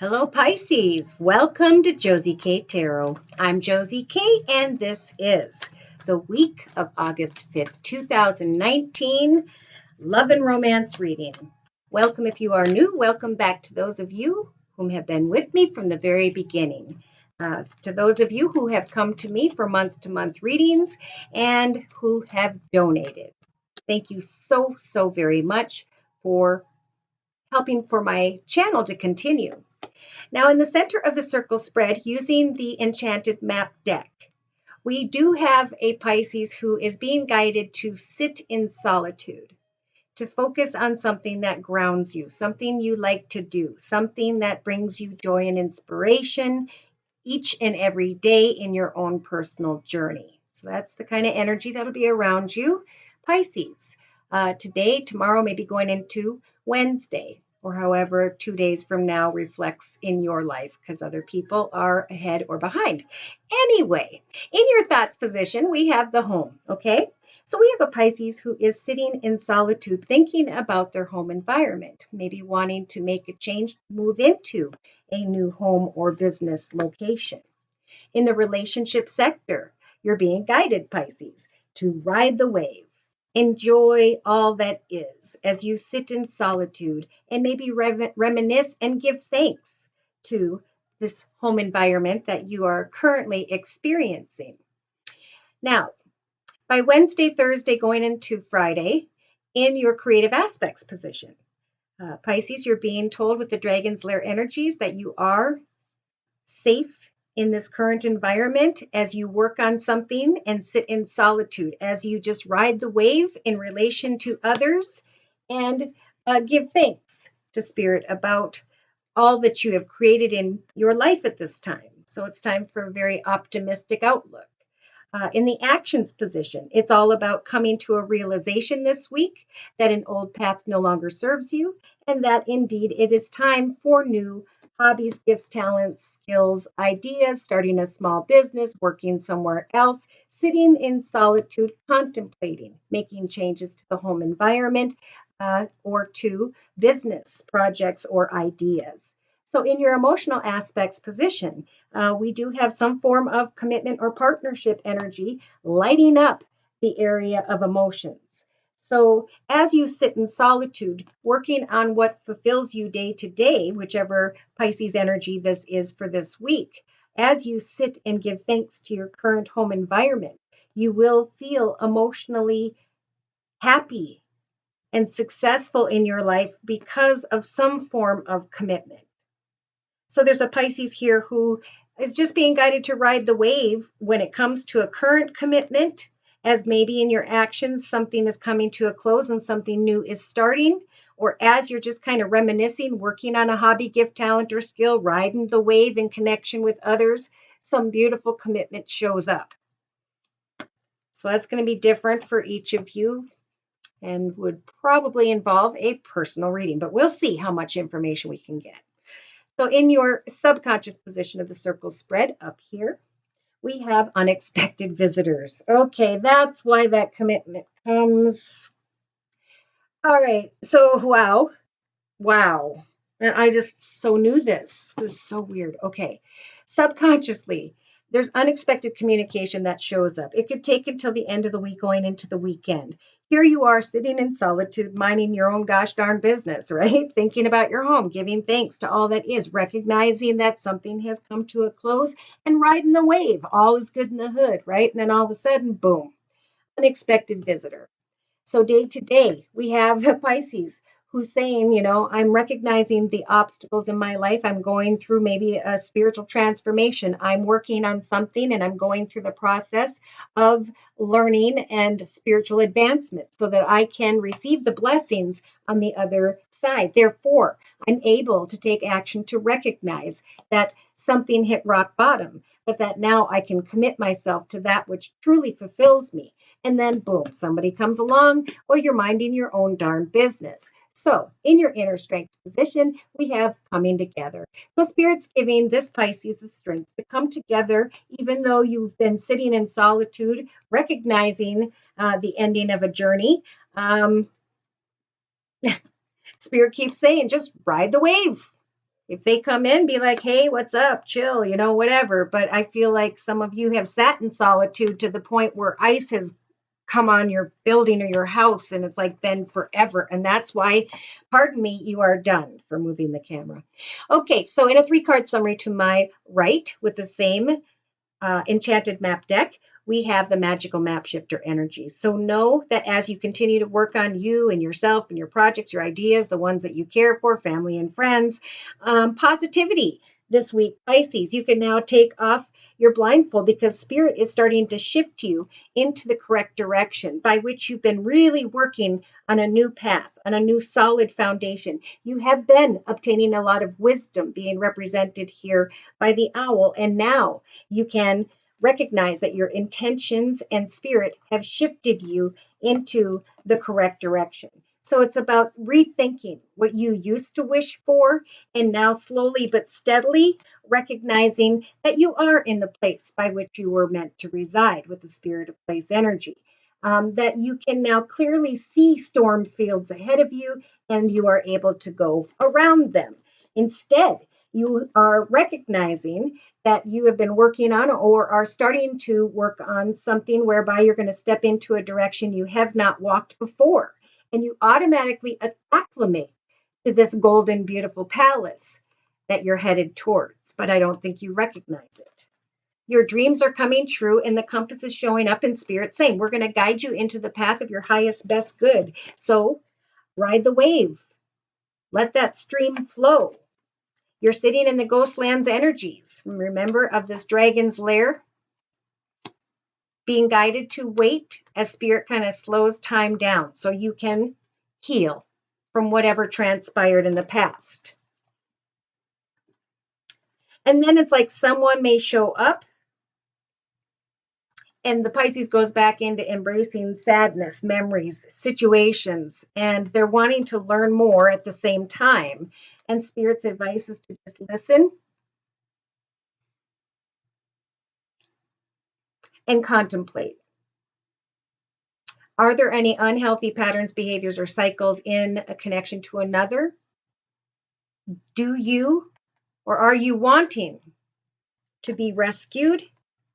Hello, Pisces. Welcome to Josie K Tarot. I'm Josie K, and this is the week of August 5th, 2019, Love and Romance reading. Welcome if you are new. Welcome back to those of you whom have been with me from the very beginning. To those of you who have come to me for month-to-month readings and who have donated. Thank you so very much for helping for my channel to continue. Now, in the center of the circle spread, using the Enchanted Map deck, we do have a Pisces who is being guided to sit in solitude, to focus on something that grounds you, something you like to do, something that brings you joy and inspiration each and every day in your own personal journey. So that's the kind of energy that'll be around you, Pisces. Today, tomorrow, maybe going into Wednesday, or however 2 days from now reflects in your life, because other people are ahead or behind. Anyway, in your thoughts position, we have the home, okay? So we have a Pisces who is sitting in solitude, thinking about their home environment, maybe wanting to make a change, move into a new home or business location. In the relationship sector, you're being guided, Pisces, to ride the wave. Enjoy all that is as you sit in solitude and maybe reminisce and give thanks to this home environment that you are currently experiencing. Now, by Wednesday, Thursday, going into Friday, in your creative aspects position, Pisces, you're being told with the Dragon's Lair energies that you are safe in this current environment as you work on something and sit in solitude, as you just ride the wave in relation to others and give thanks to Spirit about all that you have created in your life at this time. So it's time for a very optimistic outlook. In the actions position, it's all about coming to a realization this week that an old path no longer serves you, and that indeed it is time for new hobbies, gifts, talents, skills, ideas, starting a small business, working somewhere else, sitting in solitude, contemplating, making changes to the home environment or to business projects or ideas. So in your emotional aspects position, we do have some form of commitment or partnership energy lighting up the area of emotions. So as you sit in solitude, working on what fulfills you day to day, whichever Pisces energy this is for this week, as you sit and give thanks to your current home environment, you will feel emotionally happy and successful in your life because of some form of commitment. So there's a Pisces here who is just being guided to ride the wave when it comes to a current commitment, as maybe in your actions, something is coming to a close and something new is starting, or as you're just kind of reminiscing, working on a hobby, gift, talent, or skill, riding the wave in connection with others, some beautiful commitment shows up. So that's going to be different for each of you and would probably involve a personal reading, but we'll see how much information we can get. So in your subconscious position of the circle spread up here, we have unexpected visitors. Okay, that's why that commitment comes. All right, so wow. And I just so knew this. This is so weird. Okay, subconsciously, there's unexpected communication that shows up. It could take until the end of the week going into the weekend. Here you are sitting in solitude, minding your own gosh darn business, right? Thinking about your home, giving thanks to all that is, recognizing that something has come to a close and riding the wave. All is good in the hood, right? And then all of a sudden, boom, unexpected visitor. So day to day, we have Pisces who's saying, I'm recognizing the obstacles in my life. I'm going through maybe a spiritual transformation. I'm working on something and I'm going through the process of learning and spiritual advancement so that I can receive the blessings on the other side. Therefore, I'm able to take action to recognize that something hit rock bottom, but that now I can commit myself to that which truly fulfills me. And then boom, somebody comes along or you're minding your own darn business. So in your inner strength position, we have coming together. So Spirit's giving this Pisces the strength to come together, even though you've been sitting in solitude, recognizing the ending of a journey. Spirit keeps saying, just ride the wave. If they come in, be like, hey, what's up? Chill, whatever. But I feel like some of you have sat in solitude to the point where ice has come on your building or your house, and it's like been forever. And that's why, pardon me, you are done for moving the camera. Okay, so in a 3-card summary to my right with the same enchanted map deck, we have the magical map shifter energy. So know that as you continue to work on you and yourself and your projects, your ideas, the ones that you care for, family and friends, positivity this week, Pisces, you can now take off your blindfold because spirit is starting to shift you into the correct direction by which you've been really working on a new path, on a new solid foundation. You have been obtaining a lot of wisdom being represented here by the owl, and now you can recognize that your intentions and spirit have shifted you into the correct direction. So it's about rethinking what you used to wish for, and now slowly but steadily recognizing that you are in the place by which you were meant to reside with the spirit of place energy. That you can now clearly see storm fields ahead of you and you are able to go around them. Instead, you are recognizing that you have been working on or are starting to work on something whereby you're going to step into a direction you have not walked before. And you automatically acclimate to this golden, beautiful palace that you're headed towards. But I don't think you recognize it. Your dreams are coming true, and the compass is showing up in spirit saying, we're going to guide you into the path of your highest, best good. So ride the wave. Let that stream flow. You're sitting in the Ghostlands energies. Remember of this dragon's lair? Being guided to wait as spirit kind of slows time down so you can heal from whatever transpired in the past. And then it's like someone may show up, and the Pisces goes back into embracing sadness, memories, situations, and they're wanting to learn more at the same time. And Spirit's advice is to just listen and contemplate. Are there any unhealthy patterns, behaviors, or cycles in a connection to another? Do you or are you wanting to be rescued,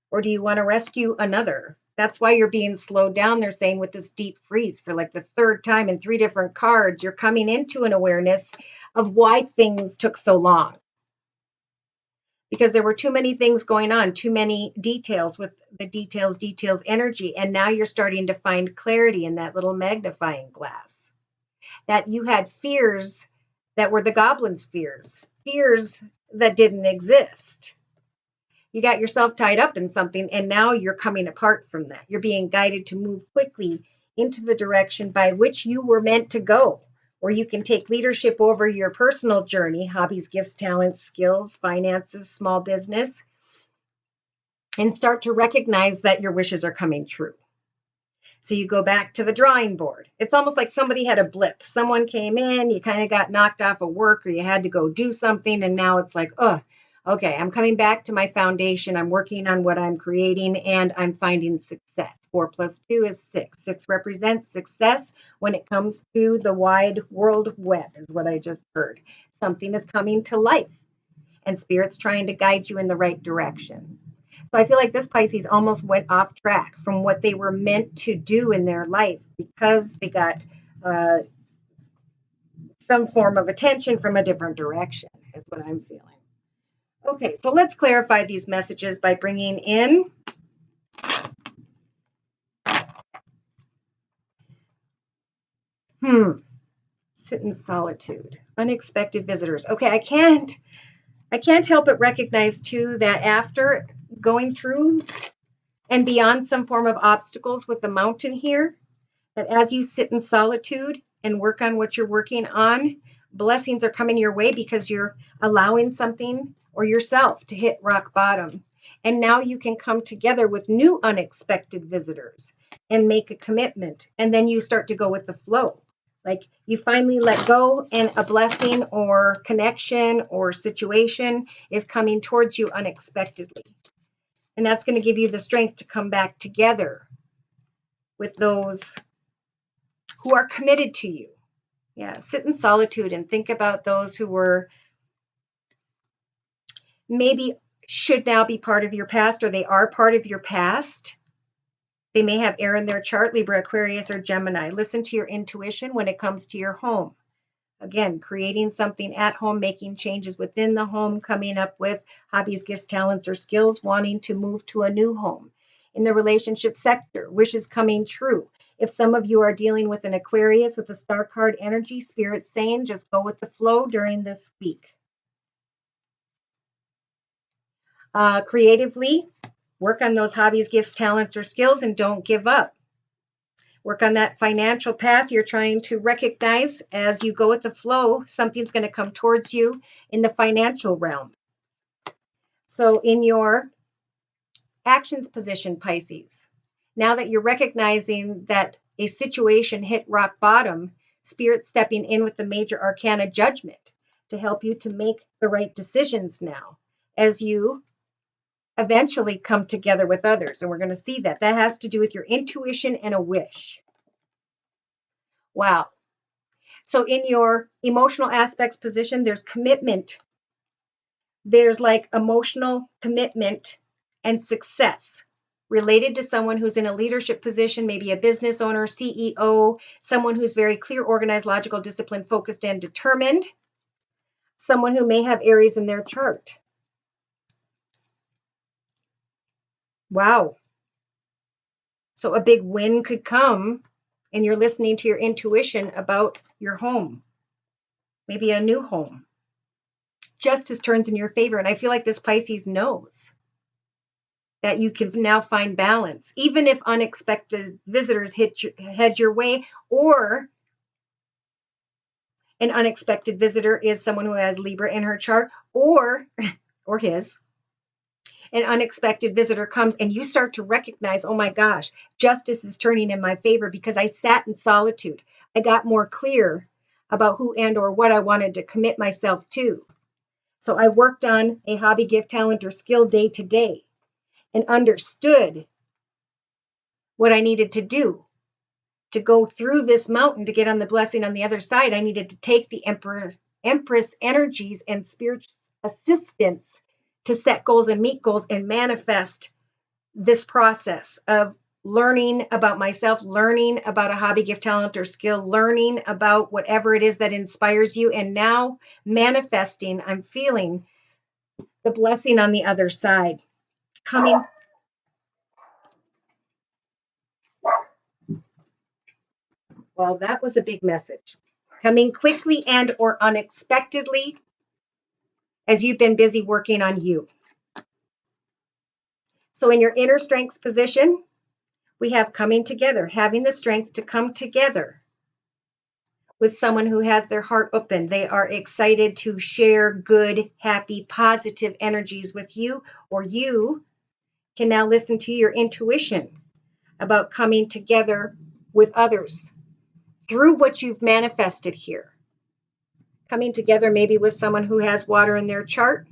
or do you want to rescue another? That's why you're being slowed down, they're saying, with this deep freeze for like the 3rd time in 3 different cards. You're coming into an awareness of why things took so long. Because there were too many things going on, too many details with the details energy. And now you're starting to find clarity in that little magnifying glass. That you had fears that were the goblin's fears that didn't exist. You got yourself tied up in something, and now you're coming apart from that. You're being guided to move quickly into the direction by which you were meant to go, where you can take leadership over your personal journey, hobbies, gifts, talents, skills, finances, small business, and start to recognize that your wishes are coming true. So you go back to the drawing board. It's almost like somebody had a blip. Someone came in, you kind of got knocked off of work, or you had to go do something, and now it's like, oh, okay, I'm coming back to my foundation. I'm working on what I'm creating, and I'm finding success. 4 + 2 is 6. 6 represents success when it comes to the wide world web, is what I just heard. Something is coming to life, and Spirit's trying to guide you in the right direction. So I feel like this Pisces almost went off track from what they were meant to do in their life because they got some form of attention from a different direction, is what I'm feeling. Okay, so let's clarify these messages by bringing in sit in solitude, unexpected visitors. Okay, I can't help but recognize too that after going through and beyond some form of obstacles with the mountain here, that as you sit in solitude and work on what you're working on, blessings are coming your way because you're allowing something or yourself to hit rock bottom. And now you can come together with new unexpected visitors and make a commitment. And then you start to go with the flow. Like you finally let go, and a blessing or connection or situation is coming towards you unexpectedly. And that's going to give you the strength to come back together with those who are committed to you. Yeah, sit in solitude and think about those who were maybe should now be part of your past, or they are part of your past. They may have air in their chart, Libra, Aquarius, or Gemini. Listen to your intuition when it comes to your home. Again, creating something at home, making changes within the home, coming up with hobbies, gifts, talents, or skills, wanting to move to a new home. In the relationship sector, wishes coming true. If some of you are dealing with an Aquarius with a star card energy, Spirit saying just go with the flow during this week. Creatively, work on those hobbies, gifts, talents, or skills, and don't give up. Work on that financial path you're trying to recognize as you go with the flow. Something's going to come towards you in the financial realm. So in your actions position, Pisces, now that you're recognizing that a situation hit rock bottom, Spirit stepping in with the major arcana judgment to help you to make the right decisions now as you eventually come together with others. And we're going to see that. That has to do with your intuition and a wish. Wow. So in your emotional aspects position, there's commitment. There's like emotional commitment and success related to someone who's in a leadership position, maybe a business owner, CEO, someone who's very clear, organized, logical, disciplined, focused, and determined, someone who may have Aries in their chart. Wow. So a big win could come, and you're listening to your intuition about your home, maybe a new home. Justice turns in your favor, and I feel like this Pisces knows that you can now find balance, even if unexpected visitors head your way, or an unexpected visitor is someone who has Libra in her chart, or his. An unexpected visitor comes and you start to recognize, oh my gosh, justice is turning in my favor because I sat in solitude. I got more clear about who and or what I wanted to commit myself to. So I worked on a hobby, gift, talent, or skill day to day and understood what I needed to do to go through this mountain to get on the blessing on the other side. I needed to take the Empress energies and spiritual assistance to set goals and meet goals and manifest this process of learning about myself, learning about a hobby, gift, talent, or skill, learning about whatever it is that inspires you, and now manifesting. I'm feeling the blessing on the other side coming. Well, that was a big message. Coming quickly and or unexpectedly as you've been busy working on you. So in your inner strengths position, we have coming together, having the strength to come together with someone who has their heart open. They are excited to share good, happy, positive energies with you, or you can now listen to your intuition about coming together with others through what you've manifested here. Coming together maybe with someone who has water in their chart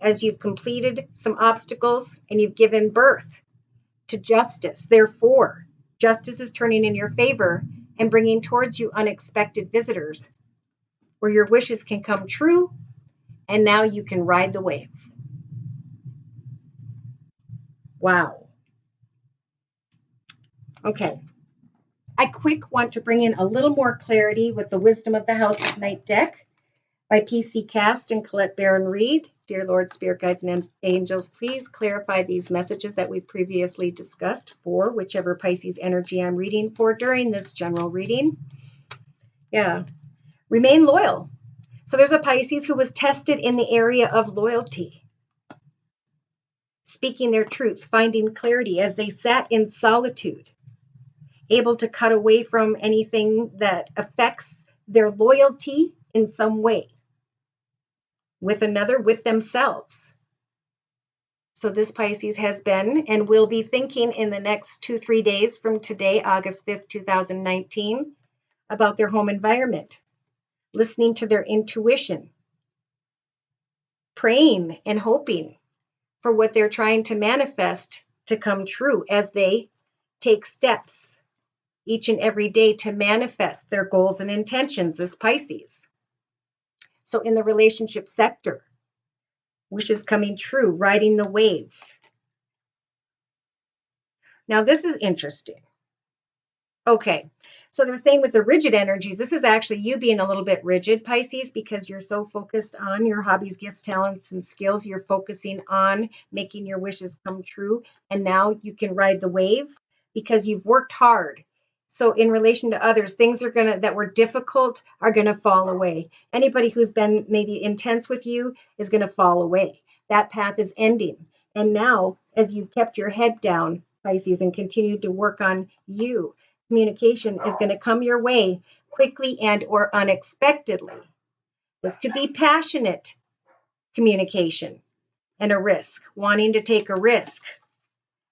as you've completed some obstacles and you've given birth to justice. Therefore, justice is turning in your favor and bringing towards you unexpected visitors where your wishes can come true, and now you can ride the wave. Wow. Okay. I quick want to bring in a little more clarity with the Wisdom of the House at Night deck by PC Cast and Colette Baron Reed. Dear Lord, Spirit Guides, and Angels, please clarify these messages that we've previously discussed for whichever Pisces energy I'm reading for during this general reading. Yeah. Remain loyal. So there's a Pisces who was tested in the area of loyalty, speaking their truth, finding clarity as they sat in solitude, able to cut away from anything that affects their loyalty in some way, with another, with themselves. So this Pisces has been and will be thinking in the next 2-3 days from today, August 5th, 2019, about their home environment, listening to their intuition, praying and hoping for what they're trying to manifest to come true as they take steps each and every day to manifest their goals and intentions, this Pisces. So in the relationship sector, Wishes coming true, riding the wave. Now, this is interesting. Okay, so they're saying with the rigid energies, this is actually you being a little bit rigid, Pisces, because you're so focused on your hobbies, gifts, talents, and skills. You're focusing on making your wishes come true. And now you can ride the wave because you've worked hard. So in relation to others, things are that were difficult are gonna fall away. Anybody who's been maybe intense with you is gonna fall away. That path is ending. And now, as you've kept your head down, Pisces, and continued to work on you, communication is going to come your way quickly and or unexpectedly. This could be passionate communication and a risk, wanting to take a risk.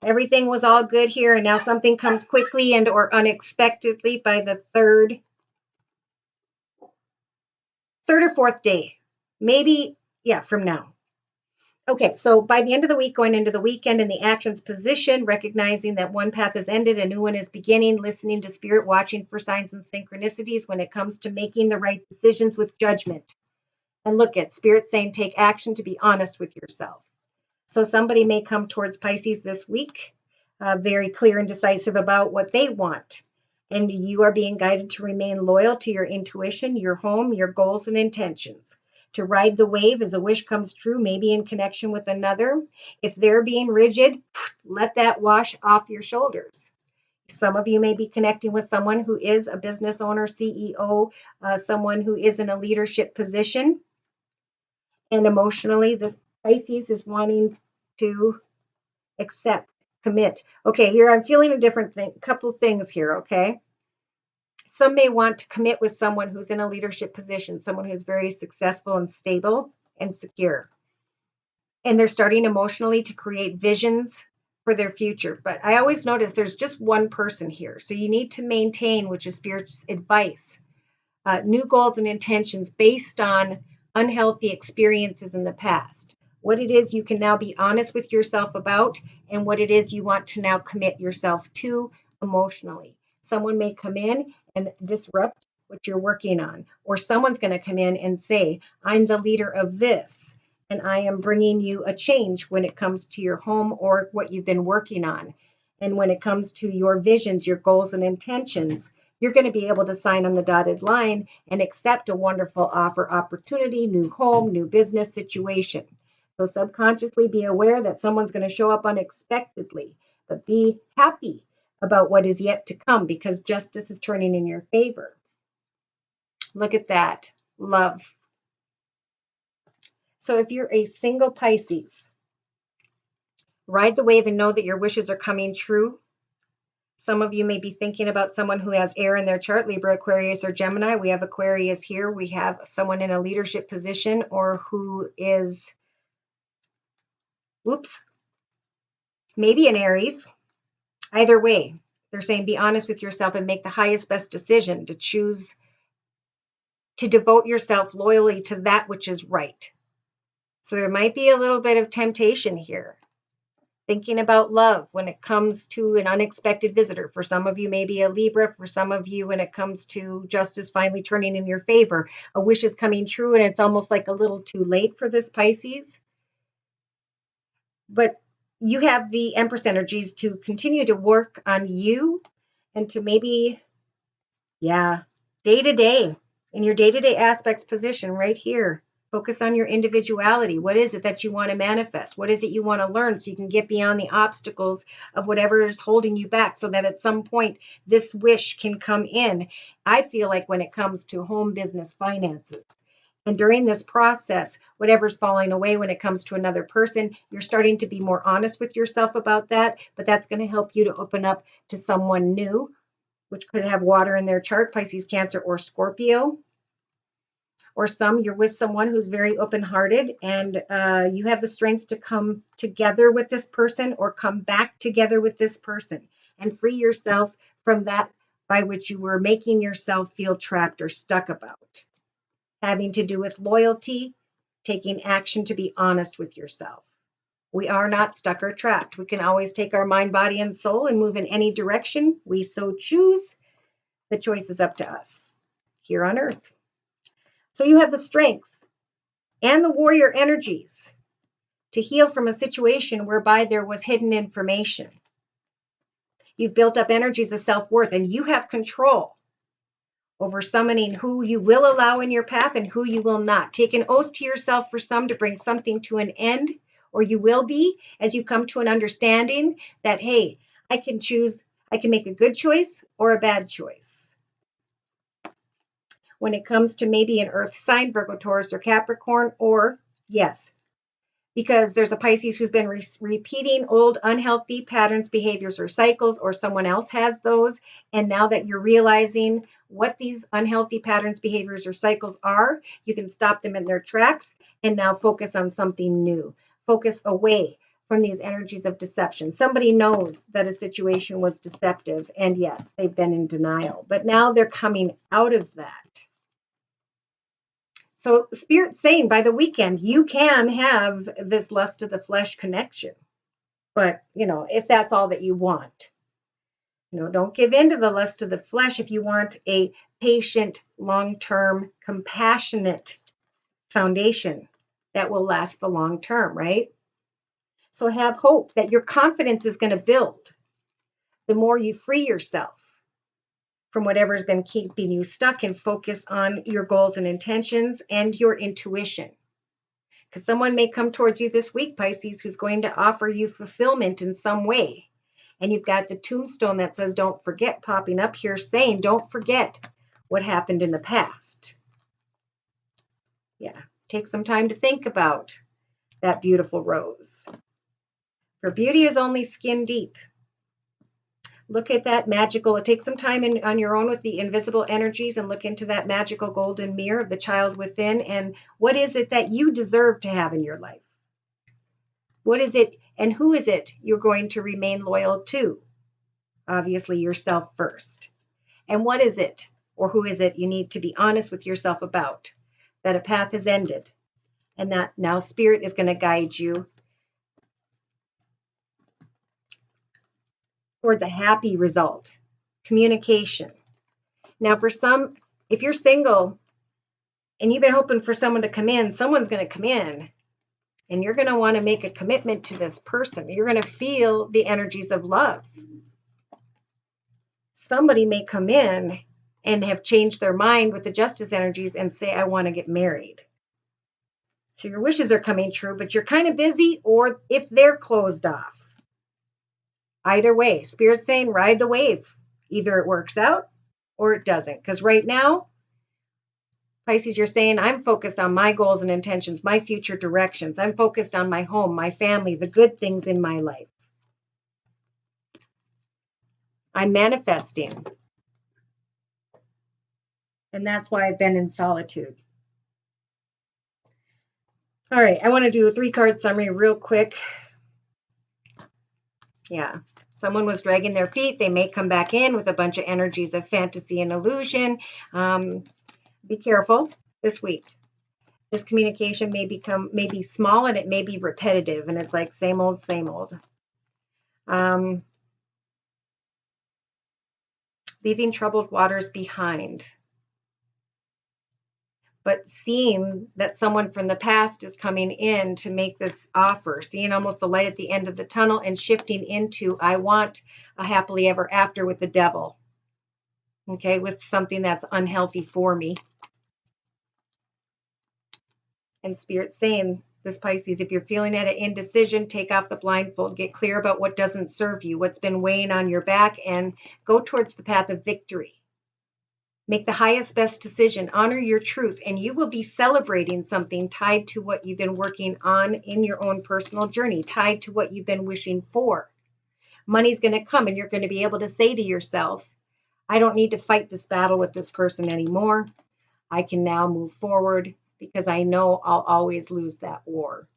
Everything was all good here, and now something comes quickly and or unexpectedly by the third or fourth day, maybe, yeah, from now. Okay, so by the end of the week, going into the weekend in the actions position, recognizing that one path has ended, a new one is beginning, listening to spirit, watching for signs and synchronicities when it comes to making the right decisions with judgment. And look at spirit saying, take action to be honest with yourself. So somebody may come towards Pisces this week, very clear and decisive about what they want. And you are being guided to remain loyal to your intuition, your home, your goals and intentions. To ride the wave as a wish comes true, maybe in connection with another. If they're being rigid, let that wash off your shoulders. Some of you may be connecting with someone who is a business owner, CEO, someone who is in a leadership position. And emotionally, this Pisces is wanting to accept, commit. Okay, here I'm feeling a different thing, couple things here, okay? Some may want to commit with someone who's in a leadership position, someone who's very successful and stable and secure. And they're starting emotionally to create visions for their future. But I always notice there's just one person here. So you need to maintain, which is Spirit's advice, new goals and intentions based on unhealthy experiences in the past. What it is you can now be honest with yourself about, and what it is you want to now commit yourself to emotionally. Someone may come in and disrupt what you're working on, or someone's going to come in and say, I'm the leader of this, and I am bringing you a change when it comes to your home or what you've been working on. And when it comes to your visions, your goals and intentions, you're going to be able to sign on the dotted line and accept a wonderful offer, opportunity, new home, new business situation. So subconsciously be aware that someone's going to show up unexpectedly, but be happy about what is yet to come because justice is turning in your favor. Look at that. Love. So if you're a single Pisces, ride the wave and know that your wishes are coming true. Some of you may be thinking about someone who has air in their chart, Libra, Aquarius, or Gemini. We have Aquarius here. We have someone in a leadership position or who is, maybe an Aries. Either way, they're saying be honest with yourself and make the highest, best decision to choose to devote yourself loyally to that which is right. So there might be a little bit of temptation here. Thinking about love when it comes to an unexpected visitor. For some of you, maybe a Libra. For some of you, when it comes to justice finally turning in your favor, a wish is coming true and it's almost like a little too late for this Pisces. But you have the Empress energies to continue to work on you and to maybe, day to day, in your day-to-day aspects position right here. Focus on your individuality. What is it that you want to manifest? What is it you want to learn so you can get beyond the obstacles of whatever is holding you back so that at some point this wish can come in? I feel like when it comes to home, business, finances, and during this process, whatever's falling away when it comes to another person, you're starting to be more honest with yourself about that, but that's going to help you to open up to someone new, which could have water in their chart, Pisces, Cancer, or Scorpio. Or some you're with someone who's very open-hearted and you have the strength to come together with this person or come back together with this person and free yourself from that by which you were making yourself feel trapped or stuck about. Having to do with loyalty, taking action to be honest with yourself. We are not stuck or trapped. We can always take our mind, body, and soul and move in any direction we so choose. The choice is up to us here on Earth. So you have the strength and the warrior energies to heal from a situation whereby there was hidden information. You've built up energies of self-worth, and you have control over summoning who you will allow in your path and who you will not. Take an oath to yourself for some to bring something to an end, or you will be, as you come to an understanding that, hey, I can choose, I can make a good choice or a bad choice. When it comes to maybe an earth sign, Virgo, Taurus, or Capricorn, or yes, because there's a Pisces who's been repeating old unhealthy patterns, behaviors, or cycles, or someone else has those. And now that you're realizing what these unhealthy patterns, behaviors, or cycles are, you can stop them in their tracks and now focus on something new. Focus away from these energies of deception. Somebody knows that a situation was deceptive, and yes, they've been in denial, but now they're coming out of that. So Spirit's saying by the weekend, you can have this lust of the flesh connection. But, if that's all that you want, don't give in to the lust of the flesh if you want a patient, long-term, compassionate foundation that will last the long term, right? So have hope that your confidence is going to build the more you free yourself from whatever's been keeping you stuck and focus on your goals and intentions and your intuition. Because someone may come towards you this week, Pisces, who's going to offer you fulfillment in some way. And you've got the tombstone that says, don't forget, popping up here saying, don't forget what happened in the past. Yeah, take some time to think about that beautiful rose. For beauty is only skin deep. Look at that magical, take some time on your own with the invisible energies and look into that magical golden mirror of the child within. And what is it that you deserve to have in your life? What is it and who is it you're going to remain loyal to? Obviously, yourself first. And what is it or who is it you need to be honest with yourself about? That a path has ended and that now Spirit is going to guide you towards a happy result. Communication. Now, for some, if you're single and you've been hoping for someone to come in, someone's going to come in and you're going to want to make a commitment to this person. You're going to feel the energies of love. Somebody may come in and have changed their mind with the justice energies and say, I want to get married. So your wishes are coming true, but you're kind of busy, or if they're closed off. Either way, Spirit's saying ride the wave. Either it works out or it doesn't. Because right now, Pisces, you're saying, I'm focused on my goals and intentions, my future directions. I'm focused on my home, my family, the good things in my life. I'm manifesting. And that's why I've been in solitude. All right, I want to do a 3-card summary real quick. Yeah, someone was dragging their feet. They may come back in with a bunch of energies of fantasy and illusion. Be careful this week. This communication may be small and it may be repetitive, and it's like same old, same old. Leaving troubled waters behind. But seeing that someone from the past is coming in to make this offer, seeing almost the light at the end of the tunnel and shifting into, I want a happily ever after with the devil. Okay, with something that's unhealthy for me. And Spirit saying, this Pisces, if you're feeling at an indecision, take off the blindfold, get clear about what doesn't serve you, what's been weighing on your back, and go towards the path of victory. Make the highest, best decision, honor your truth, and you will be celebrating something tied to what you've been working on in your own personal journey, tied to what you've been wishing for. Money's going to come, and you're going to be able to say to yourself, I don't need to fight this battle with this person anymore. I can now move forward because I know I'll always lose that war.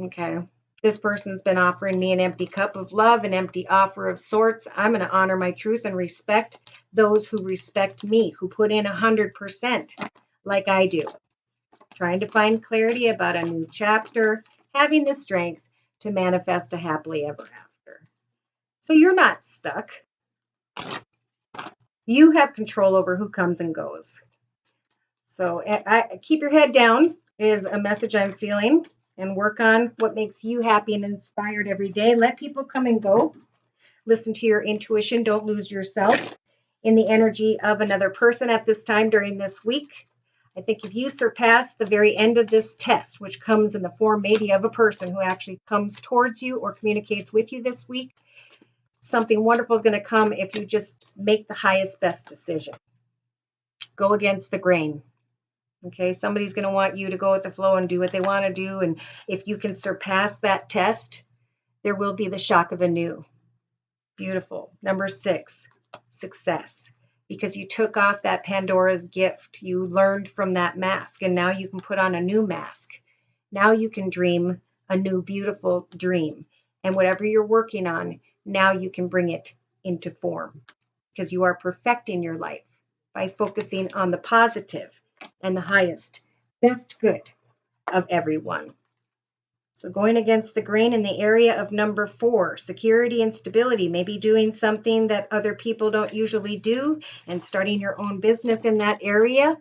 Okay. This person's been offering me an empty cup of love, an empty offer of sorts. I'm going to honor my truth and respect those who respect me, who put in 100% like I do. Trying to find clarity about a new chapter, having the strength to manifest a happily ever after. So you're not stuck. You have control over who comes and goes. So keep your head down is a message I'm feeling. and work on what makes you happy and inspired every day. Let people come and go. Listen to your intuition. Don't lose yourself in the energy of another person at this time during this week. I think if you surpass the very end of this test, which comes in the form maybe of a person who actually comes towards you or communicates with you this week, something wonderful is going to come if you just make the highest, best decision. Go against the grain. Okay, somebody's going to want you to go with the flow and do what they want to do. And if you can surpass that test, there will be the shock of the new. Beautiful. Number 6, success. Because you took off that Pandora's gift. You learned from that mask, and now you can put on a new mask. Now you can dream a new, beautiful dream. And whatever you're working on, now you can bring it into form. Because you are perfecting your life by focusing on the positive and the highest, best good of everyone. So going against the grain in the area of number 4, security and stability, maybe doing something that other people don't usually do and starting your own business in that area.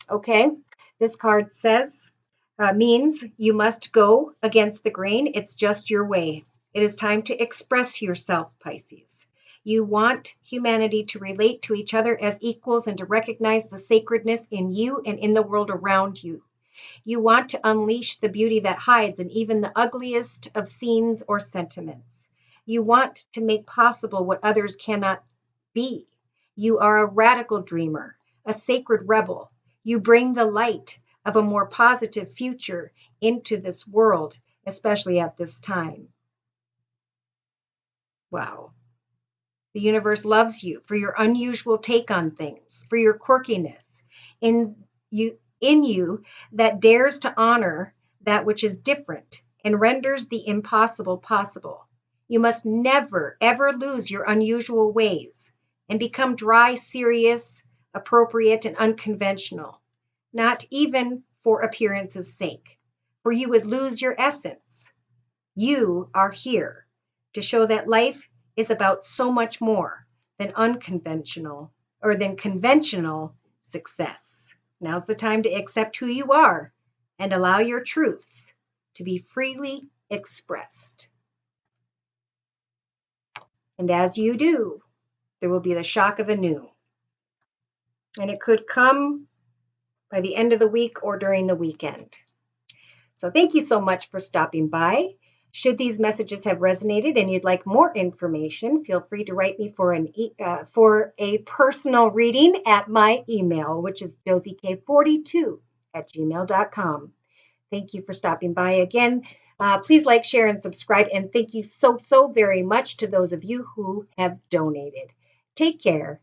Okay, this card says, means you must go against the grain. It's just your way. It is time to express yourself, Pisces. You want humanity to relate to each other as equals and to recognize the sacredness in you and in the world around you. You want to unleash the beauty that hides in even the ugliest of scenes or sentiments. You want to make possible what others cannot be. You are a radical dreamer, a sacred rebel. You bring the light of a more positive future into this world, especially at this time. Wow. The universe loves you for your unusual take on things, for your quirkiness, in you that dares to honor that which is different and renders the impossible possible. You must never, ever lose your unusual ways and become dry, serious, appropriate, and unconventional, not even for appearance's sake, for you would lose your essence. You are here to show that life is about so much more than unconventional or than conventional success. Now's the time to accept who you are and allow your truths to be freely expressed. And as you do, there will be the shock of the new. And it could come by the end of the week or during the weekend. So thank you so much for stopping by. Should these messages have resonated and you'd like more information, feel free to write me for a personal reading at my email, which is josiek42@gmail.com. Thank you for stopping by again. Please like, share, and subscribe. And thank you so very much to those of you who have donated. Take care.